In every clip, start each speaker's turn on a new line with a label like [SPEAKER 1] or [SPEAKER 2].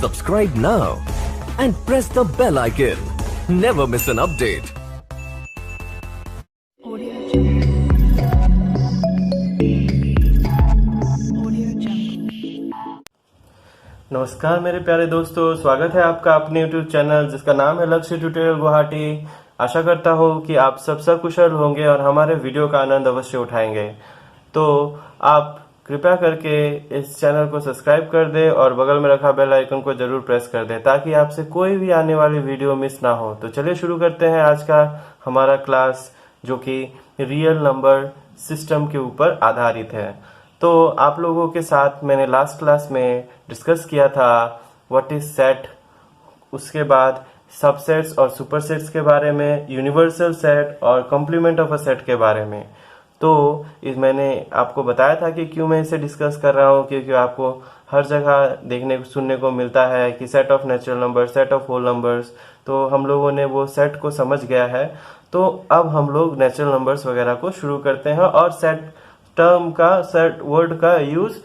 [SPEAKER 1] Subscribe now and press the bell icon. Never miss an update.
[SPEAKER 2] नमस्कार मेरे प्यारे दोस्तों, स्वागत है आपका अपने YouTube चैनल जिसका नाम है लक्ष्य ट्यूटोरियल गुवाहाटी। आशा करता हूँ कि आप सब सकुशल होंगे और हमारे वीडियो का आनंद अवश्य उठाएंगे। तो आप कृपया करके इस चैनल को सब्सक्राइब कर दें और बगल में रखा बेल आइकन को जरूर प्रेस कर दें ताकि आपसे कोई भी आने वाली वीडियो मिस ना हो। तो चलिए शुरू करते हैं आज का हमारा क्लास, जो कि रियल नंबर सिस्टम के ऊपर आधारित है। तो आप लोगों के साथ मैंने लास्ट क्लास में डिस्कस किया था व्हाट इज सेट, उसके बाद सबसेट्स और सुपरसेट्स के बारे में, यूनिवर्सल सेट और कॉम्प्लीमेंट ऑफ अ सेट के बारे में। तो मैंने आपको बताया था कि क्यों मैं इसे डिस्कस कर रहा हूँ, क्योंकि आपको हर जगह देखने सुनने को मिलता है कि set of natural number, set of whole numbers. तो हम लोगों ने वो सेट को समझ गया है। तो अब हम लोग नेचुरल नंबर्स वगैरह को शुरू करते हैं और सेट टर्म का, सेट वर्ड का यूज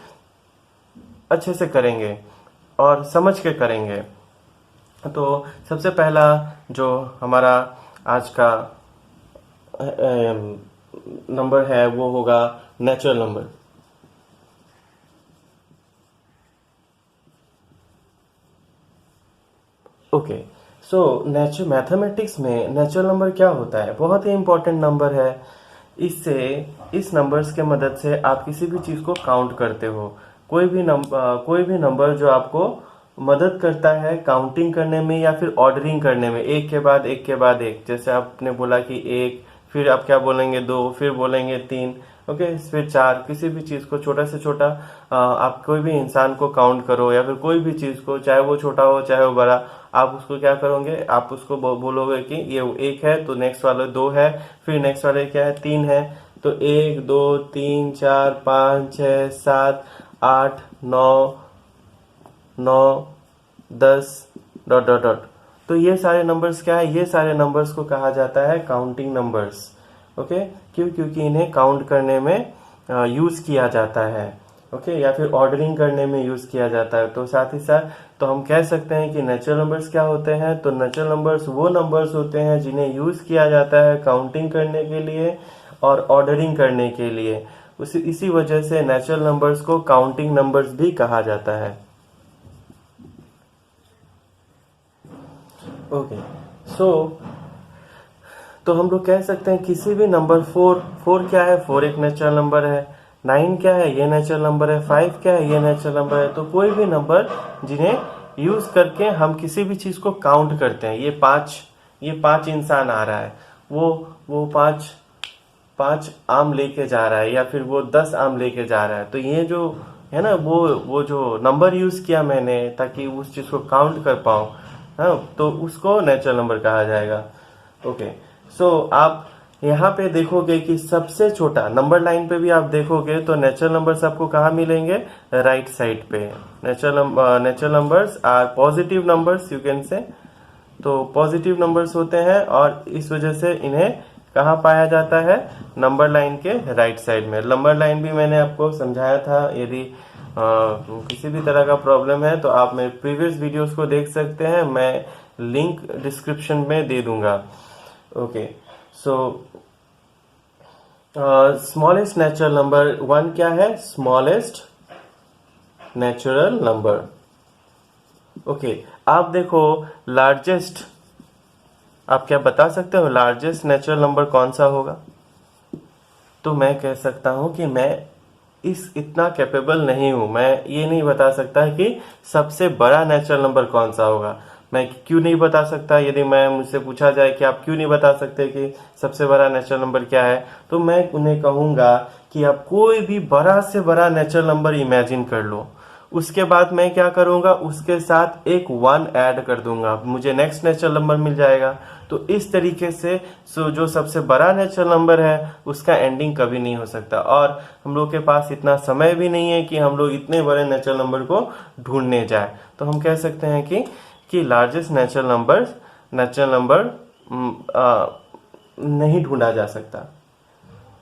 [SPEAKER 2] अच्छे से करेंगे और समझ के करेंगे। तो सबसे पहला जो हमारा आज का नंबर है वो होगा नेचुरल नंबर। ओके, सो मैथमेटिक्स में नेचुरल नंबर क्या होता है? बहुत ही इंपॉर्टेंट नंबर है। इस नंबर्स के मदद से आप किसी भी चीज को काउंट करते हो। कोई भी नंबर जो आपको मदद करता है काउंटिंग करने में या फिर ऑर्डरिंग करने में, एक के बाद एक के बाद एक। जैसे आपने बोला कि एक, फिर आप क्या बोलेंगे? दो, फिर बोलेंगे तीन, ओके, फिर चार। किसी भी चीज को छोटा से छोटा आप कोई भी इंसान को काउंट करो या फिर कोई भी चीज को, चाहे वो छोटा हो चाहे वो बड़ा, आप उसको क्या करोगे? आप उसको बोलोगे कि ये एक है तो नेक्स्ट वाले दो है, फिर नेक्स्ट वाले क्या है? तीन है। तो एक, दो, तीन, चार, पाँच, छः, सात, आठ, नौ, 10 डॉट डॉट डॉट। तो ये सारे नंबर्स क्या है? ये सारे नंबर्स को कहा जाता है काउंटिंग नंबर्स। ओके, क्योंकि इन्हें काउंट करने में यूज किया जाता है, ओके, या फिर ऑर्डरिंग करने में यूज किया जाता है। तो साथ ही साथ तो हम कह सकते हैं कि नेचुरल नंबर्स क्या होते हैं? तो नेचुरल नंबर्स वो नंबर्स होते हैं जिन्हें यूज किया जाता है काउंटिंग करने के लिए और ऑर्डरिंग करने के लिए। इसी वजह से नेचुरल नंबर्स को काउंटिंग नंबर्स भी कहा जाता है। ओके, तो हम लोग कह सकते हैं किसी भी नंबर, फोर क्या है? फोर एक नेचुरल नंबर है। 9 क्या है? ये नेचुरल नंबर है। 5 क्या है? ये नेचुरल नंबर है। तो कोई भी नंबर जिन्हें यूज करके हम किसी भी चीज को काउंट करते हैं। ये पांच इंसान आ रहा है, वो पांच आम लेके जा रहा है, या फिर वो 10 आम लेके जा रहा है। तो ये जो है ना, वो जो नंबर यूज किया मैंने ताकि उस चीज को काउंट कर पाऊं, हाँ, तो उसको नेचुरल नंबर कहा जाएगा। ओके, सो आप यहाँ पे देखोगे कि सबसे छोटा नंबर लाइन पे भी आप देखोगे तो नेचुरल नंबर्स आपको कहाँ मिलेंगे? राइट साइड पे। Natural numbers are positive numbers, you can say. तो पॉजिटिव नंबर्स होते हैं और इस वजह से इन्हें कहाँ पाया जाता है? नंबर लाइन के राइट साइड में। नंबर लाइन भी मैंने आपको समझाया था। यदि किसी भी तरह का प्रॉब्लम है तो आप मेरे प्रीवियस वीडियोस को देख सकते हैं, मैं लिंक डिस्क्रिप्शन में दे दूंगा। ओके, सो स्मॉलेस्ट नेचुरल नंबर 1 क्या है? Smallest natural number. ओके, आप देखो लार्जेस्ट, आप क्या बता सकते हो लार्जेस्ट नेचुरल नंबर कौन सा होगा? तो मैं कह सकता हूं कि मैं इतना कैपेबल नहीं हूं, मैं ये नहीं बता सकता कि सबसे बड़ा नेचुरल नंबर कौन सा होगा। मैं क्यों नहीं बता सकता? यदि मुझसे पूछा जाए कि आप क्यों नहीं बता सकते कि सबसे बड़ा नेचुरल नंबर क्या है, तो मैं उन्हें कहूंगा कि आप कोई भी बड़ा से बड़ा नेचुरल नंबर इमेजिन कर लो। उसके बाद मैं क्या करूंगा? उसके साथ एक 1 ऐड कर दूंगा, मुझे नेक्स्ट नेचुरल नंबर मिल जाएगा। तो इस तरीके से जो सबसे बड़ा नेचुरल नंबर है उसका एंडिंग कभी नहीं हो सकता। और हम लोग के पास इतना समय भी नहीं है कि हम लोग इतने बड़े नेचुरल नंबर को ढूंढने जाए। तो हम कह सकते हैं कि लार्जेस्ट नेचुरल नंबर नहीं ढूंढा जा सकता।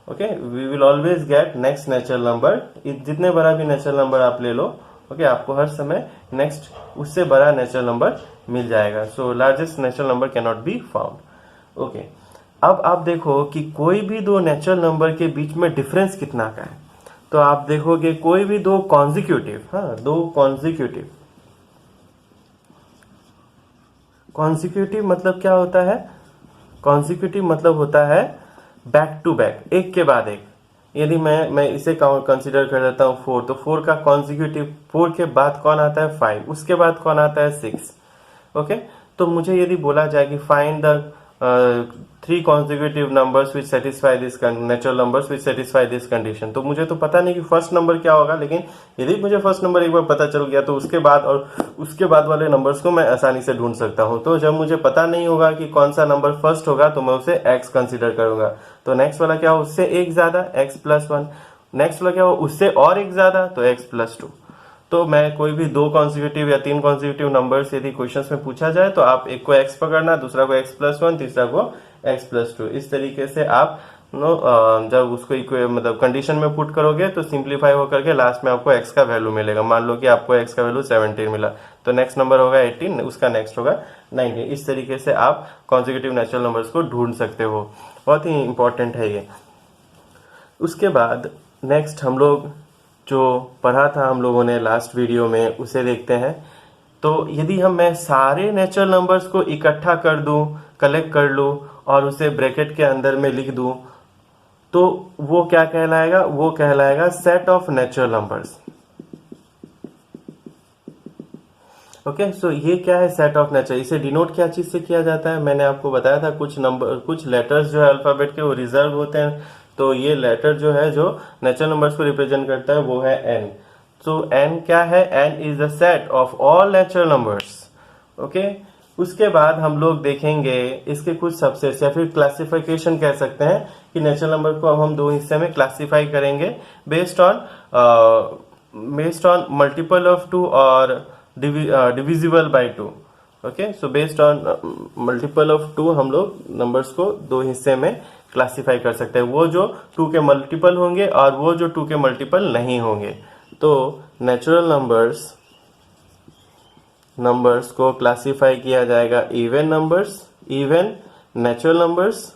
[SPEAKER 2] Okay, we will always get next natural number. जितने बड़ा भी नेचुरल नंबर आप ले लो ओके, आपको हर समय नेक्स्ट उससे बड़ा नेचुरल नंबर मिल जाएगा। So largest natural number can not be found. Okay, अब आप देखो कि कोई भी दो नेचुरल नंबर के बीच में डिफरेंस कितना का है। तो आप देखोगे कोई भी दो कॉन्जिक्यूटिव, दो कॉन्जिक्यूटिव मतलब क्या होता है? कॉन्जिक्यूटिव मतलब होता है बैक टू बैक, एक के बाद एक। यदि मैं इसे कंसीडर कर लेता हूँ 4, तो 4 का कॉन्जिक्यूटिव 4 के बाद कौन आता है? 5, उसके बाद कौन आता है? 6। ओके, तो मुझे यदि बोला जाए कि find the 3 consecutive numbers which satisfy this natural numbers which satisfy this condition, तो मुझे तो पता नहीं कि फर्स्ट नंबर क्या होगा, लेकिन यदि मुझे फर्स्ट नंबर एक बार पता चल गया तो उसके बाद और उसके बाद वाले नंबर्स को मैं आसानी से ढूंढ सकता हूं। तो जब मुझे पता नहीं होगा कि कौन सा नंबर फर्स्ट होगा तो मैं उसे x कंसीडर करूंगा। तो नेक्स्ट वाला क्या हो? उससे एक ज्यादा, x+1। नेक्स्ट वाला क्या हो? उससे और एक ज्यादा, तो x+2। तो मैं कोई भी 2 कॉन्जिक्यूटिव या 3 कॉन्जिक्यूटिव नंबर्स यदि क्वेश्चंस में पूछा जाए तो आप एक को x पकड़ना, दूसरा को x+1, तीसरा को x+2। इस तरीके से आप जब उसको मतलब कंडीशन में पुट करोगे तो सिंप्लीफाई होकर के लास्ट में आपको x का वैल्यू मिलेगा। मान लो कि आपको x का वैल्यू 17 मिला, तो नेक्स्ट नंबर होगा 18, उसका नेक्स्ट होगा 19। इस तरीके से आप कॉन्जिक्यूटिव नेचुरल नंबर्स को ढूंढ सकते हो। बहुत ही इंपॉर्टेंट है ये। उसके बाद नेक्स्ट हम लोग जो पढ़ा था हम लोगों ने लास्ट वीडियो में, उसे देखते हैं। तो यदि मैं सारे नेचुरल नंबर्स को इकट्ठा कर दूं, कलेक्ट कर लूं और उसे ब्रैकेट के अंदर में लिख दूं, तो वो क्या कहलाएगा? वो कहलाएगा set of natural numbers. Okay, so ये क्या है? Set of natural. इसे डिनोट क्या चीज से किया जाता है? मैंने आपको बताया था कुछ नंबर, कुछ लेटर्स जो है अल्फाबेट के वो रिजर्व होते हैं। तो ये लेटर जो है जो नेचुरल नंबर्स को रिप्रेजेंट करता है वो है n। सो n क्या है? n is the set of all natural numbers. Okay, उसके बाद हम लोग देखेंगे इसके कुछ सबसेट्स या फिर क्लासिफिकेशन कह सकते हैं कि नेचुरल नंबर को अब हम 2 हिस्से में क्लासिफाई करेंगे बेस्ड ऑन मल्टीपल ऑफ 2 और divisible by 2। Okay, so based on multiple of 2 हम लोग नंबर्स को 2 हिस्से में क्लासिफाई कर सकते हैं, वो जो 2 के मल्टीपल होंगे और वो जो 2 के मल्टीपल नहीं होंगे। तो नेचुरल नंबर्स को क्लासिफाई किया जाएगा even numbers, even natural numbers,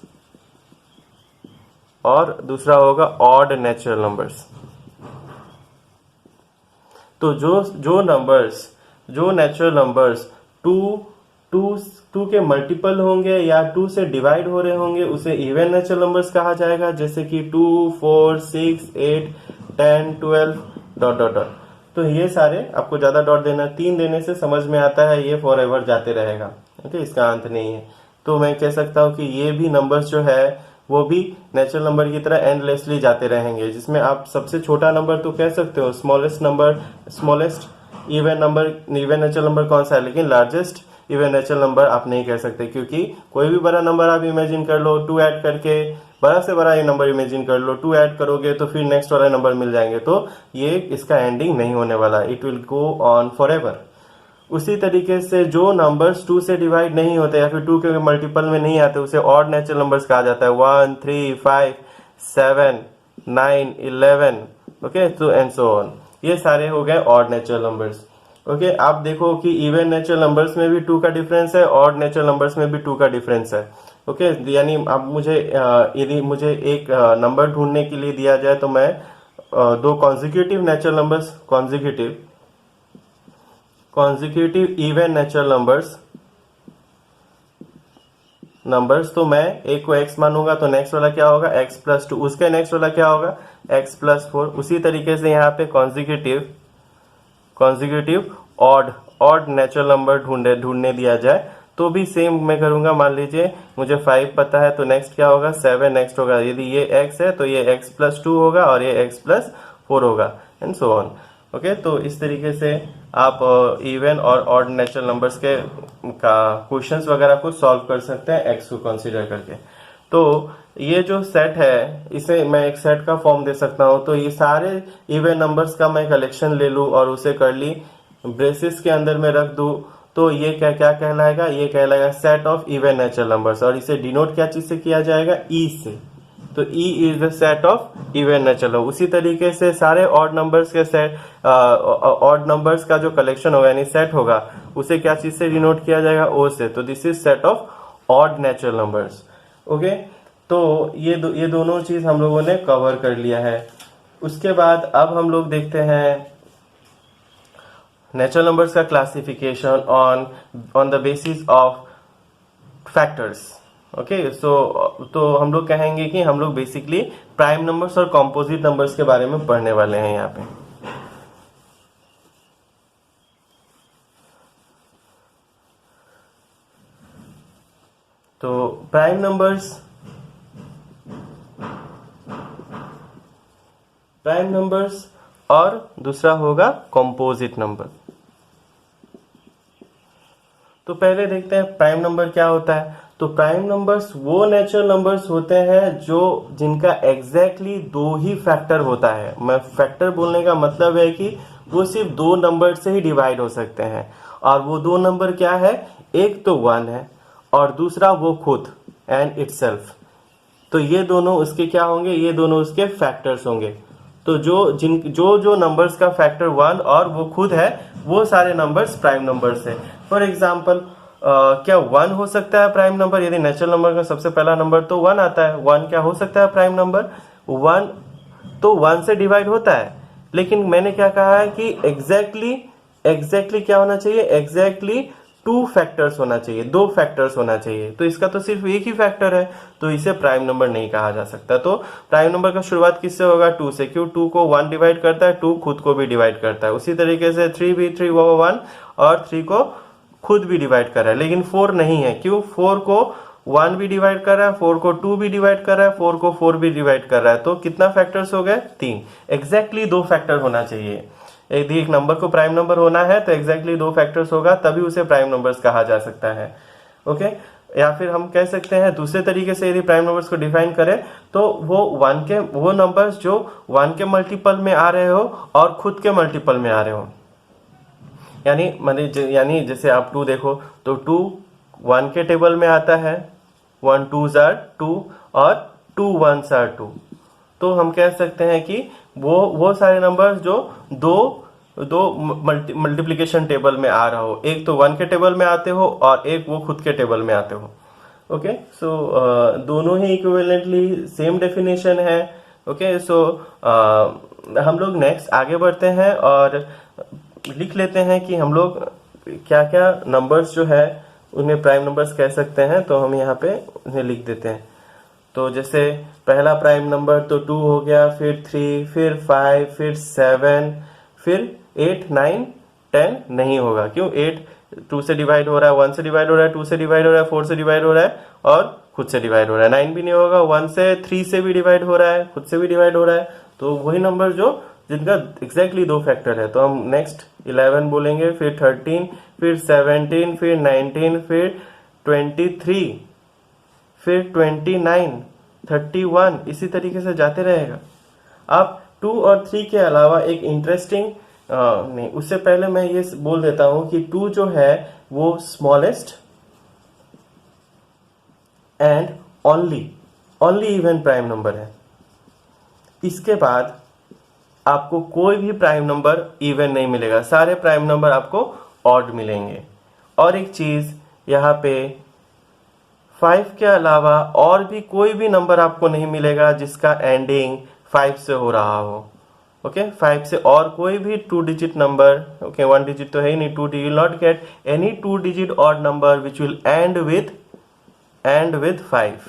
[SPEAKER 2] और दूसरा होगा ऑड नेचुरल नंबर्स। तो जो नेचुरल नंबर्स 2 के मल्टीपल होंगे या 2 से डिवाइड हो रहे होंगे उसे इवन नेचुरल नंबर्स कहा जाएगा, जैसे कि 2, 4, 6, 8, 10, 12 ... तो ये सारे आपको ज्यादा डॉट देना, 3 देने से समझ में आता है ये फॉर एवर जाते रहेगा। ओके, इसका अंत नहीं है। तो मैं कह सकता हूं कि ये भी नंबर्स जो है वो भी नेचुरल नंबर की तरह एंडलेसली जाते रहेंगे, जिसमें आप सबसे छोटा नंबर तो कह सकते हो स्मॉलेस्ट इवन नेचुरल नंबर कौन सा है, लेकिन लार्जेस्ट इवन नेचुरल नंबर आप नहीं कह सकते, क्योंकि कोई भी बड़ा नंबर आप इमेजिन कर लो, 2 ऐड करके बड़ा से बड़ा ये नंबर इमेजिन कर लो, 2 ऐड करोगे तो फिर नेक्स्ट वाला नंबर मिल जाएंगे, तो ये इसका एंडिंग नहीं होने वाला, it will go on for ever. उसी तरीके से जो नंबर्स 2 से डिवाइड नहीं होते या फिर 2 के मल्टीपल में नहीं आते उसे ऑड नेचुरल नंबर्स कहा जाता है, 1, 3, 5, 7, 9, 11। ओके, तो एंड सो ऑन। ये सारे हो गए ऑड नेचुरल नंबर्स। ओके, आप देखो कि इवन नेचुरल नंबर्स में भी 2 का डिफरेंस है, ऑड नेचुरल नंबर्स में भी 2 का डिफरेंस है। ओके, यानी अब यदि मुझे एक नंबर ढूंढने के लिए दिया जाए तो मैं 2 consecutive natural numbers, consecutive even natural numbers, तो मैं एक को x मानूंगा तो नेक्स्ट वाला क्या होगा? x+2, उसके नेक्स्ट वाला क्या होगा? x+4। उसी तरीके से यहाँ पे कॉन्जिक्यूटिव ऑड नेचुरल नंबर ढूंढने दिया जाए तो भी सेम मैं करूंगा। मान लीजिए मुझे 5 पता है तो नेक्स्ट क्या होगा? 7 नेक्स्ट होगा। यदि ये x है तो ये x+2 होगा और ये x+4 होगा, एंड सो ऑन। ओके, तो इस तरीके से आप इवन और ऑड नेचुरल नंबर्स के क्वेश्चंस वगैरह को सॉल्व कर सकते हैं x को कंसीडर करके। तो ये जो सेट है इसे मैं एक सेट का फॉर्म दे सकता हूं। तो ये सारे इवन नंबर्स का मैं कलेक्शन ले लूं और उसे कर्ली ब्रेसेस के अंदर में रख दूं, तो ये क्या कहलाएगा? ये कहलाएगा set of even natural numbers. और इसे डिनोट क्या चीज से किया जाएगा? ई से। तो E is the set of even natural number. उसी तरीके से सारे ऑड नंबर्स के सेट, ऑड नंबर्स का जो कलेक्शन होगा यानी सेट होगा, उसे क्या चीज से डिनोट किया जाएगा? O से। तो this is set of odd natural numbers. Okay, तो ये दोनों चीज हम लोगों ने कवर कर लिया है। उसके बाद अब हम लोग देखते हैं नेचुरल नंबर्स का classification on the basis of factors. Okay, so तो हम लोग कहेंगे कि हम लोग बेसिकली प्राइम नंबर्स और कॉम्पोजिट नंबर्स के बारे में पढ़ने वाले हैं यहाँ पे। तो प्राइम नंबर्स और दूसरा होगा कॉम्पोजिट नंबर। तो पहले देखते हैं प्राइम नंबर क्या होता है। तो प्राइम नंबर्स वो नेचुरल नंबर्स होते हैं जो जिनका एग्जैक्टली दो ही फैक्टर होता है। मैं फैक्टर बोलने का मतलब है कि वो सिर्फ दो नंबर से ही डिवाइड हो सकते हैं, और वो दो नंबर क्या है? एक तो 1 है और दूसरा वो खुद एंड इटसेल्फ। तो ये दोनों उसके क्या होंगे? ये दोनों उसके फैक्टर्स होंगे। तो जो नंबर्स का फैक्टर 1 और वो खुद है, वो सारे नंबर्स प्राइम नंबर्स है। फॉर एग्जाम्पल, क्या 1 हो सकता है प्राइम नंबर? यदि नेचुरल नंबर का सबसे पहला नंबर तो 1 आता है, 1 क्या हो सकता है प्राइम नंबर? 1 तो 1 से डिवाइड होता है, लेकिन मैंने क्या कहा है कि एग्जैक्टली क्या होना चाहिए? एग्जैक्टली 2 फैक्टर्स होना चाहिए, 2 फैक्टर्स होना चाहिए। तो इसका तो सिर्फ एक ही फैक्टर है, तो इसे प्राइम नंबर नहीं कहा जा सकता। तो प्राइम नंबर का शुरुआत किससे होगा? 2 से। क्यों? 2 को 1 डिवाइड करता है, 2 खुद को भी डिवाइड करता है। उसी तरीके से 3 भी, 3 वो 1 और 3 को खुद भी डिवाइड कर रहा है, लेकिन 4 नहीं है। क्यों? 4 को 1 भी डिवाइड कर रहा है, 4 को 2 भी डिवाइड कर रहा है, 4 को 4 भी डिवाइड कर रहा है। तो कितना फैक्टर्स हो गए? 3। एग्जैक्टली 2 फैक्टर होना चाहिए। यदि एक नंबर को प्राइम नंबर होना है तो एग्जैक्टली 2 फैक्टर्स होगा, तभी उसे प्राइम नंबर्स कहा जा सकता है। ओके, या फिर हम कह सकते हैं दूसरे तरीके से, यदि प्राइम नंबर्स को डिफाइन करें तो वो नंबर्स जो 1 के मल्टीपल में आ रहे हो और खुद के मल्टीपल में आ रहे हो। यानी जैसे आप 2 देखो तो 2 1 के टेबल में आता है, 1 2s are 2 और 2 1s are 2। तो हम कह सकते हैं कि वो सारे नंबर्स जो दो मल्टीप्लिकेशन टेबल में आ रहा हो, एक तो 1 के टेबल में आते हो और एक वो खुद के टेबल में आते हो। ओके, सो दोनों ही इक्विवेलेंटली सेम डेफिनेशन है। ओके, सो हम लोग नेक्स्ट आगे बढ़ते हैं और लिख लेते हैं कि हम लोग क्या क्या नंबर्स जो है उन्हें प्राइम नंबर्स कह सकते हैं। तो हम यहाँ पे उन्हें लिख देते हैं। तो जैसे पहला प्राइम नंबर तो 2 हो गया, फिर 3, फिर 5, फिर 7, फिर 8 9 10 नहीं होगा। क्यों? 8 2 से डिवाइड हो रहा है, 1 से डिवाइड हो रहा है, 2 से डिवाइड हो रहा है, 4 से डिवाइड हो रहा है और खुद से डिवाइड हो रहा है। 9 भी नहीं होगा, 1 से 3 से भी डिवाइड हो रहा है, खुद से भी डिवाइड हो रहा है। तो वही नंबर जिनका एग्जैक्टली 2 फैक्टर है। तो हम नेक्स्ट 11 बोलेंगे, फिर 13, फिर 17, फिर 19, फिर 23, फिर 29, 31, इसी तरीके से जाते रहेगा। अब 2 और 3 के अलावा एक इंटरेस्टिंग नहीं, उससे पहले मैं ये बोल देता हूं कि 2 जो है वो smallest and only even prime number है। इसके बाद आपको कोई भी प्राइम नंबर इवन नहीं मिलेगा, सारे प्राइम नंबर आपको ऑड मिलेंगे। और एक चीज यहाँ पे 5 के अलावा और भी कोई भी नंबर आपको नहीं मिलेगा जिसका एंडिंग 5 से हो रहा हो। ओके, 5 से और कोई भी 2 डिजिट नंबर, ओके 1 डिजिट तो है ही नहीं, 2 digit, not get any 2 digit odd number which will and with 5।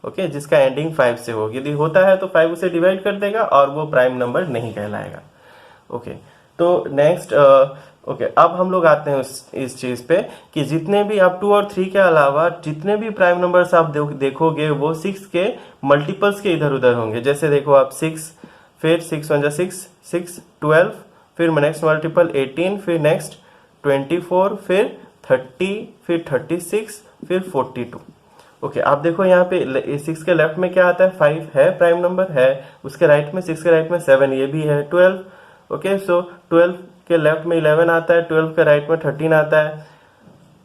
[SPEAKER 2] Okay, जिसका एंडिंग 5 से हो। यदि होता है तो 5 उसे डिवाइड कर देगा और वो प्राइम नंबर नहीं कहलाएगा। ओके, तो नेक्स्ट ओके, अब हम लोग आते हैं इस चीज पे कि जितने भी आप 2 और 3 के अलावा जितने भी प्राइम नंबर्स आप देखोगे वो 6 के मल्टीपल्स के इधर उधर होंगे। जैसे देखो आप 6, फिर 6 1 6, 12, फिर नेक्स्ट मल्टीपल 18, फिर नेक्स्ट 24, फिर 30, फिर 36, फिर 42। ओके, आप देखो यहाँ पे 6 के लेफ्ट में क्या आता है? 5 है, प्राइम नंबर है। उसके राइट में 6 के राइट में 7, ये भी है। 12, ओके, सो 12 के लेफ्ट में 11 आता है, 12 के राइट में 13 आता है,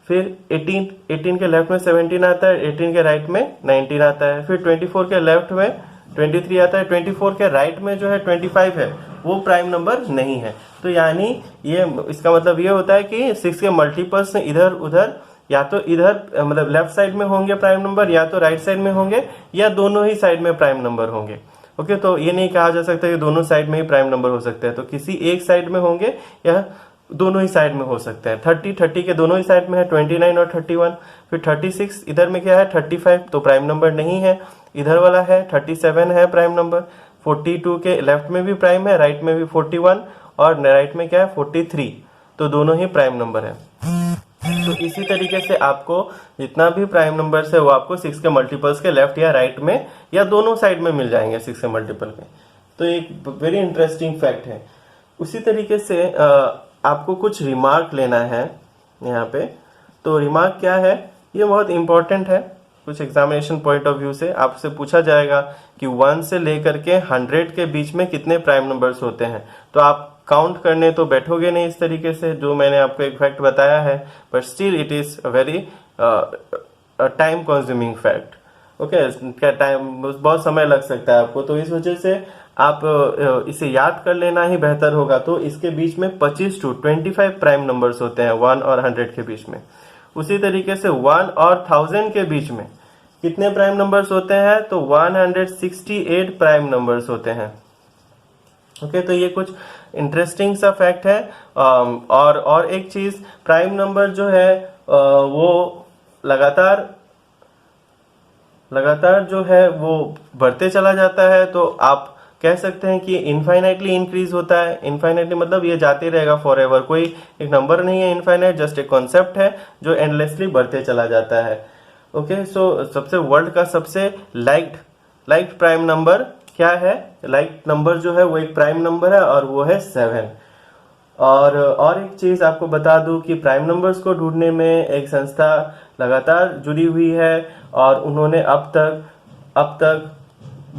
[SPEAKER 2] फिर 18 के लेफ्ट में 17 आता है, 18 के राइट में 19 आता है, फिर 24 के लेफ्ट में 23 आता है, 24 के राइट में जो है 25 है, वो प्राइम नंबर नहीं है। तो यानी ये इसका मतलब ये होता है कि 6 के मल्टीपल्स इधर उधर या तो इधर मतलब लेफ्ट साइड में होंगे प्राइम नंबर, या तो राइट साइड में होंगे, या दोनों ही साइड में प्राइम नंबर होंगे। ओके, तो ये नहीं कहा जा सकता कि दोनों साइड में ही प्राइम नंबर हो सकते हैं, तो किसी एक साइड में होंगे या दोनों ही साइड में हो सकते हैं। 30 के दोनों ही साइड में है, 29 और 31। फिर 36 इधर में क्या है 35, तो प्राइम नंबर नहीं है। इधर वाला है 37 है प्राइम नंबर। 42 के लेफ्ट में भी प्राइम है, राइट में भी 41, और राइट में क्या है 43, तो दोनों ही प्राइम नंबर है। तो इसी तरीके से आपको जितना भी प्राइम नंबर्स है वो आपको 6 के मल्टीपल्स के लेफ्ट या राइट में या दोनों साइड में मिल जाएंगे 6 के मल्टीपल के। तो एक वेरी इंटरेस्टिंग फैक्ट है। उसी तरीके से आपको कुछ रिमार्क लेना है यहाँ पे। तो रिमार्क क्या है, ये बहुत इंपॉर्टेंट है। कुछ एग्जामिनेशन पॉइंट ऑफ व्यू से आपसे पूछा जाएगा कि 1 से लेकर के 100 के बीच में कितने प्राइम नंबर्स होते हैं। तो आप काउंट करने तो बैठोगे नहीं इस तरीके से, जो मैंने आपको एक फैक्ट बताया है, but still it is a very time consuming fact. Okay, क्या टाइम बहुत समय लग सकता है आपको, तो इस वजह से आप इसे याद कर लेना ही बेहतर होगा। तो इसके बीच में 25 to 25 प्राइम नंबर्स होते हैं 1 और 100 के बीच में। उसी तरीके से 1 और 1000 के बीच में कितने प्राइम नंबर्स होते हैं, तो 168 प्राइम नंबर्स होते हैं। ओके, तो ये कुछ इंटरेस्टिंग सा फैक्ट है। और एक चीज, प्राइम नंबर जो है वो लगातार जो है वो बढ़ते चला जाता है। तो आप कह सकते हैं कि इनफाइनाइटली इंक्रीज होता है। इनफाइनाइटली मतलब ये जाते रहेगा फॉर एवर, कोई एक नंबर नहीं है इनफाइनाइट, जस्ट एक कॉन्सेप्ट है जो एंडलेसली बढ़ते चला जाता है। ओके, सो सबसे वर्ल्ड का सबसे लाइक्ड प्राइम नंबर क्या है, लाइक्ड नंबर जो है वो एक प्राइम नंबर है और वो है 7। और एक चीज आपको बता दूं कि प्राइम नंबर्स को ढूंढने में एक संस्था लगातार जुड़ी हुई है, और उन्होंने अब तक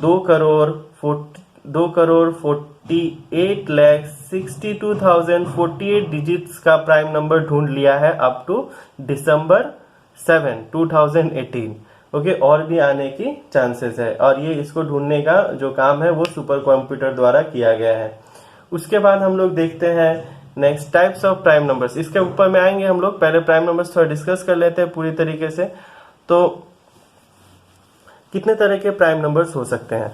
[SPEAKER 2] 2,48,62,048 डिजिट्स का प्राइम नंबर ढूंढ लिया है अप टू December 7, 2018। ओके, और भी आने की चांसेस है, और ये इसको ढूंढने का जो काम है वो सुपर कंप्यूटर द्वारा किया गया है। उसके बाद हम लोग देखते हैं next types of prime numbers. इसके ऊपर में आएंगे हम लोग, पहले प्राइम नंबर्स थोड़ा डिस्कस कर लेते हैं पूरी तरीके से। तो कितने तरह के प्राइम नंबर्स हो सकते हैं,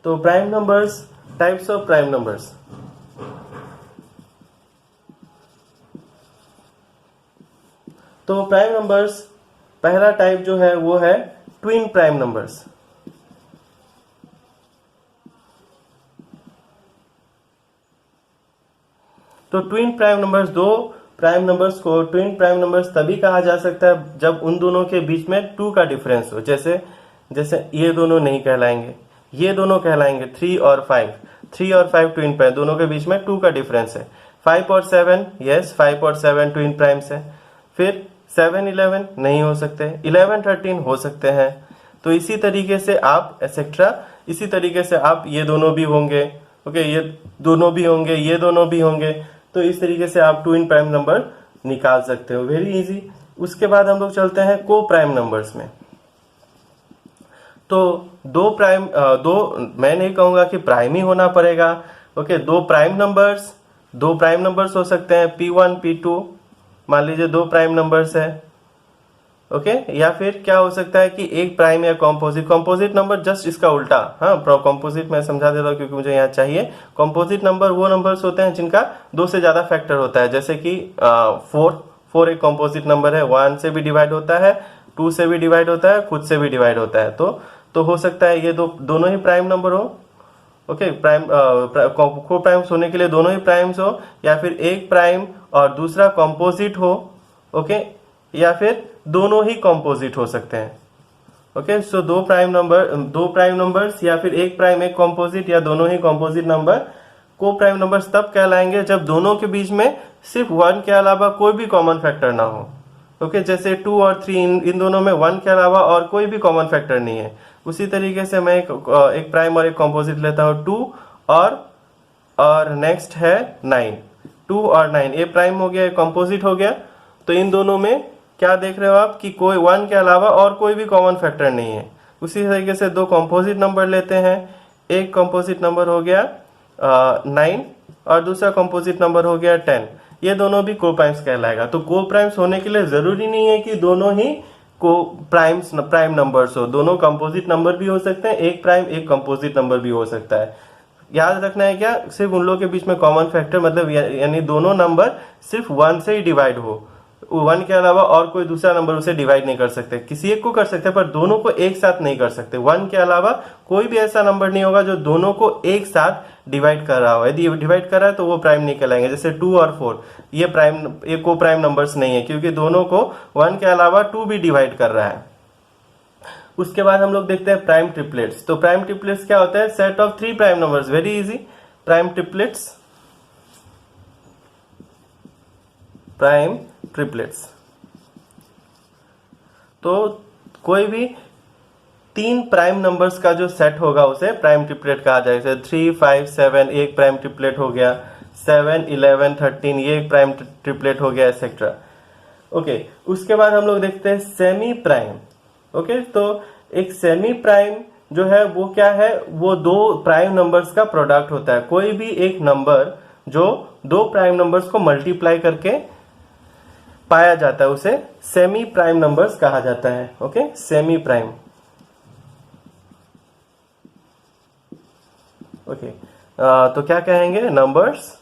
[SPEAKER 2] तो prime numbers, types of prime numbers. तो प्राइम नंबर्स पहला टाइप जो है वो है ट्विन प्राइम नंबर्स। तो ट्विन प्राइम नंबर्स, दो प्राइम नंबर्स को ट्विन प्राइम नंबर्स तभी कहा जा सकता है जब उन दोनों के बीच में 2 का डिफरेंस हो। जैसे ये दोनों नहीं कहलाएंगे, ये दोनों कहलाएंगे 3 और 5। 3 और 5 ट्विन प्राइम, दोनों के बीच में 2 का डिफरेंस है। 5 और 7, यस 5 और 7 ट्विन प्राइम्स है। फिर 7 11 नहीं हो सकते, 11 13 हो सकते हैं। तो इसी तरीके से आप एक्सेट्रा, इसी तरीके से आप ये दोनों भी होंगे, ओके, ये दोनों भी होंगे, ये दोनों भी होंगे। तो इस तरीके से आप ट्विन प्राइम नंबर निकाल सकते हो, वेरी इजी। उसके बाद हम लोग चलते हैं को प्राइम नंबर्स में। तो मैं नहीं कहूंगा कि प्राइम ही होना पड़ेगा। ओके, दो प्राइम नंबर्स हो सकते हैं, P1 P2, मान लीजिए 2 प्राइम नंबर्स है। ओके, या फिर क्या हो सकता है कि एक प्राइम या कंपोजिट नंबर, जस्ट इसका उल्टा। हाँ, कंपोजिट मैं समझा देता हूँ क्योंकि मुझे यहाँ चाहिए। कंपोजिट नंबर वो नंबर्स होते हैं जिनका 2 से ज्यादा फैक्टर होता है, जैसे कि 4 एक कंपोजिट नंबर है, 1 से भी डिवाइड होता है, 2 से भी डिवाइड होता है, खुद से भी डिवाइड होता है। तो हो सकता है ये दोनों ही प्राइम नंबर हो। ओके, को प्राइम्स होने के लिए दोनों ही प्राइम्स हो, या फिर एक प्राइम और दूसरा कंपोजिट हो। ओके, या फिर दोनों ही कंपोजिट हो सकते हैं। ओके, सो दो प्राइम नंबर्स या फिर एक प्राइम एक कंपोजिट या दोनों ही कंपोजिट नंबर को प्राइम नंबर्स तब कहलाएंगे जब दोनों के बीच में सिर्फ 1 के अलावा कोई भी कॉमन फैक्टर ना हो। ओके, जैसे 2 और 3, इन दोनों में 1 के अलावा और कोई भी कॉमन फैक्टर नहीं है। उसी तरीके से मैं एक प्राइम और एक कंपोजिट लेता हूँ, 2 और नेक्स्ट है 9। 2 और 9 ये प्राइम हो गया, कंपोजिट हो गया। तो इन दोनों में क्या देख रहे हो आप कि कोई 1 के अलावा और कोई भी कॉमन फैक्टर नहीं है। उसी तरीके से दो कंपोजिट नंबर लेते हैं। एक कंपोजिट नंबर हो गया 9 और दूसरा कंपोजिट नंबर हो गया 10। ये दोनों भी कोप्राइम्स कहलाएगा। तो कोप्राइम्स होने के लिए जरूरी नहीं है कि दोनों ही को प्राइम नंबर्स हो। दोनों कंपोजिट नंबर भी हो सकते हैं, एक प्राइम एक कंपोजिट नंबर भी हो सकता है। याद रखना है क्या, सिर्फ उन लोगों के बीच में कॉमन फैक्टर मतलब यानी दोनों नंबर सिर्फ 1 से ही डिवाइड हो। 1 के अलावा और कोई दूसरा नंबर उसे डिवाइड नहीं कर सकते। किसी एक को कर सकते हैं पर दोनों को एक साथ नहीं कर सकते। 1 के अलावा कोई भी ऐसा नंबर नहीं होगा जो दोनों को एक साथ डिवाइड कर रहा हो। यदि डिवाइड कर रहा है तो वो प्राइम नहीं कहलाएंगे। जैसे 2 और 4 ये को प्राइम नंबर्स नहीं है, क्योंकि दोनों को 1 के अलावा 2 भी डिवाइड कर रहा है। उसके बाद हम लोग देखते हैं प्राइम ट्रिपलेट्स। तो प्राइम ट्रिपलेट्स क्या होता है, set of 3 prime numbers. Very easy. Prime triplets तो कोई भी 3 प्राइम नंबर्स का जो सेट होगा उसे प्राइम ट्रिपलेट कहा जाएगा। 3, 5, 7 एक प्राइम ट्रिपलेट हो गया, 7, 11, 13 ये एक प्राइम ट्रिपलेट हो गया, एक्सेट्रा। ओके, उसके बाद हम लोग देखते हैं सेमी प्राइम। ओके, तो एक सेमी प्राइम जो है वो क्या है, वो 2 प्राइम नंबर्स का प्रोडक्ट होता है। कोई भी एक नंबर जो 2 प्राइम नंबर्स को मल्टीप्लाई करके पाया जाता है उसे सेमी प्राइम नंबर्स कहा जाता है। Okay, semi prime. ओके, तो क्या कहेंगे, नंबर्स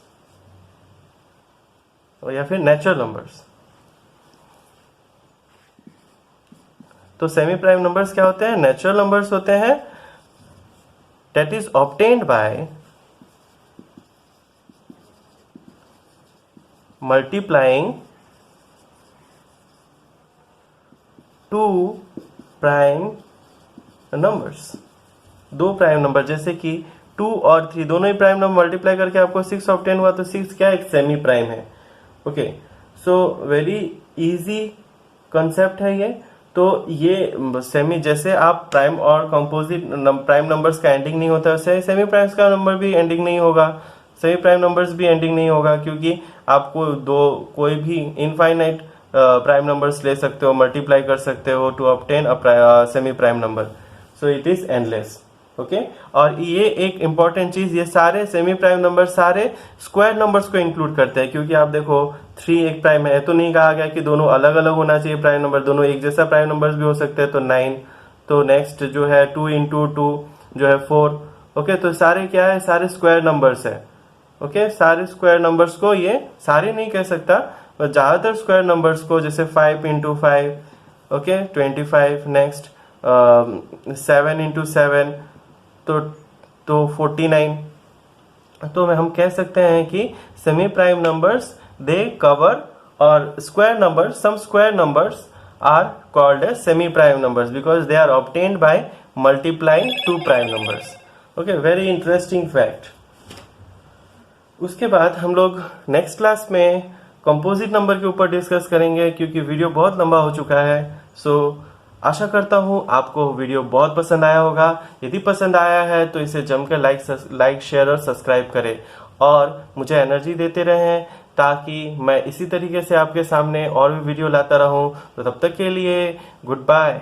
[SPEAKER 2] या फिर नेचुरल नंबर्स। तो सेमी प्राइम नंबर्स क्या होते हैं, नेचुरल नंबर्स होते हैं that is obtained by multiplying 2 prime numbers. 2 prime number जैसे कि 2 और 3 दोनों ही प्राइम नंबर मल्टीप्लाई करके आपको 6 ऑब्टेन हुआ, तो 6 क्या एक सेमी प्राइम है। Okay, so very easy concept है ये। तो ये सेमी, जैसे आप प्राइम और कंपोजिट प्राइम नंबर्स का एंडिंग नहीं होता है, सेमी प्राइम्स का नंबर भी एंडिंग नहीं होगा, सेमी प्राइम नंबर्स भी एंडिंग नहीं होगा, क्योंकि आपको कोई भी इनफाइनाइट प्राइम नंबर्स ले सकते हो, मल्टीप्लाई कर सकते हो to obtain a semi prime number. So it is endless. Okay, और ये एक इंपॉर्टेंट चीज, ये सारे सेमी प्राइम नंबर सारे स्क्वायर नंबर्स को इंक्लूड करते हैं। क्योंकि आप देखो 3 एक प्राइम है, तो नहीं कहा गया कि दोनों अलग अलग होना चाहिए प्राइम नंबर, दोनों एक जैसा प्राइम नंबर्स भी हो सकते हैं। तो 9, तो नेक्स्ट जो है 2 into 2 जो है 4। ओके, तो सारे क्या है, सारे स्क्वायर नंबर्स है। ओके, सारे स्क्वायर नंबर्स को, ये सारे नहीं कह सकता, पर ज्यादातर स्क्वायर नंबर्स को, जैसे 5 into 5 ओके 25, नेक्स्ट 7 into 7 तो 49। तो हम कह सकते हैं कि semi prime numbers they cover, और square numbers, some square numbers are called as semi prime numbers because they are obtained by multiplying 2 prime numbers. Okay, very interesting fact. उसके बाद हम लोग नेक्स्ट क्लास में कंपोजिट नंबर के ऊपर discuss करेंगे, क्योंकि वीडियो बहुत लंबा हो चुका है। सो आशा करता हूँ आपको वीडियो बहुत पसंद आया होगा। यदि पसंद आया है तो इसे जमकर लाइक शेयर और सब्सक्राइब करें, और मुझे एनर्जी देते रहें ताकि मैं इसी तरीके से आपके सामने और भी वीडियो लाता रहूं। तो तब तक के लिए गुड बाय।